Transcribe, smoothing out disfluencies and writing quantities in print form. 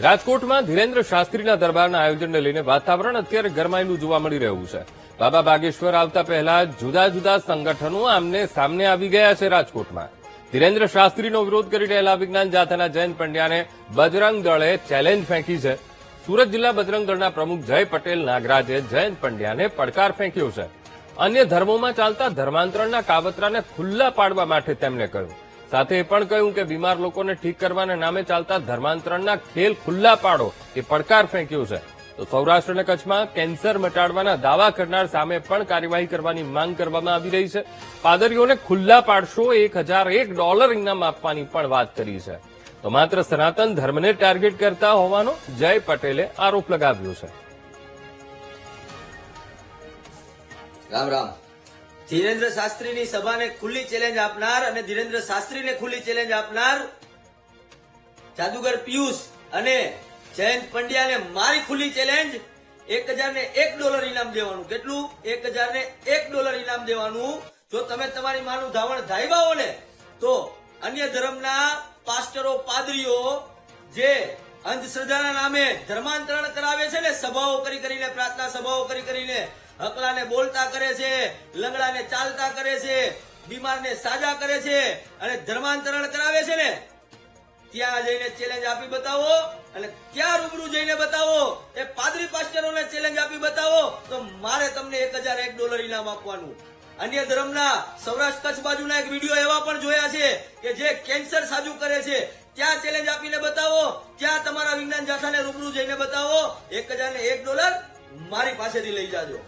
રાજકોટમાં ધીરેન્દ્ર શાસ્ત્રીના દરબારના આયોજનને લઈને વાતાવરણ અત્યારે ગરમાયેલું જોવા મળી રહ્યું છે. બાબા બાગેશ્વર આવતા પહેલા જુદા જુદા સંગઠનો આમને સામને આવી ગયા છે. રાજકોટમાં ધીરેન્દ્ર શાસ્ત્રીનો વિરોધ કરી રહેલા વિજ્ઞાન જાથાના જયંત પંડ્યાને બજરંગ દળે ચેલેન્જ ફેંકી છે. સુરત જિલ્લા બજરંગ દળના પ્રમુખ જય પટેલ નાગરાજે જયંત પંડ્યાને પડકાર ફેંક્યો છે. અન્ય ધર્મોમાં ચાલતા ધર્માંતરણના કાવતરાને ખુલ્લા પાડવા માટે તેમણે કહ્યું. સાથે એ પણ કહ્યું કે બીમાર લોકોને ઠીક કરવાના નામે ચાલતા ધર્માંતરણના ખેલ ખુલ્લા પાડો એ પડકાર ફેંક્યો છે. તો સૌરાષ્ટ્ર અને કચ્છમાં કેન્સર મટાડવાના દાવા કરનાર સામે પણ કાર્યવાહી કરવાની માંગ કરવામાં આવી રહી છે. પાદરીઓને ખુલ્લા પાડશો $1,001 ઇનામ આપવાની પણ વાત કરી છે. તો માત્ર સનાતન ધર્મને ટાર્ગેટ કરતા હોવાનો જય પટેલે આરોપ લગાવ્યો છે. રામ રામ. ધીરેન્દ્ર શાસ્ત્રીની સભાને ખુલ્લી ચેલેન્જ આપનાર અને ધીરેન્દ્ર શાસ્ત્રીને ખુલ્લી ચેલેન્જ આપનાર જાદુગર પિયુષ અને જયંત પંડ્યાને મારી ખુલ્લી ચેલેન્જ $1,001 ઇનામ દેવાનું. કેટલું? $1,001 ઇનામ દેવાનું. જો તમે તમારી માનું ધાવણ ધાવ્યા હો ને તો અન્ય ધર્મના પાસ્ટરો પાદરીઓ જે અંધશ્રદ્ધાના નામે ધર્માંતરણ કરાવે છે ને, સભાઓ કરીને પ્રાર્થના સભાઓ કરીને હકલાને બોલતા કરે છે, લંગડાને ચાલતા કરે છે, બીમારને સાજા કરે છે અને ધર્માંતરણ કરાવે છે ને, ત્યાં જઈને ચેલેન્જ આપી બતાવો અને ત્યાં રૂબરૂ જઈને બતાવો, એ પાદરી પાસ્ટરોને ચેલેન્જ આપી બતાવો તો મારે તમને $1,001 ઇનામ આપવાનું. અન્ય ધર્મના સૌરાષ્ટ્ર કચ્છ બાજુના એક વિડીયો એવા પણ જોયા છે કે જે કેન્સર સાજુ કરે છે, ત્યાં ચેલેન્જ આપીને બતાવો, ત્યાં તમારા વિજ્ઞાન જાથાને રૂબરૂ જઈને બતાવો, $1,001 મારી પાસેથી લઈ જાજો.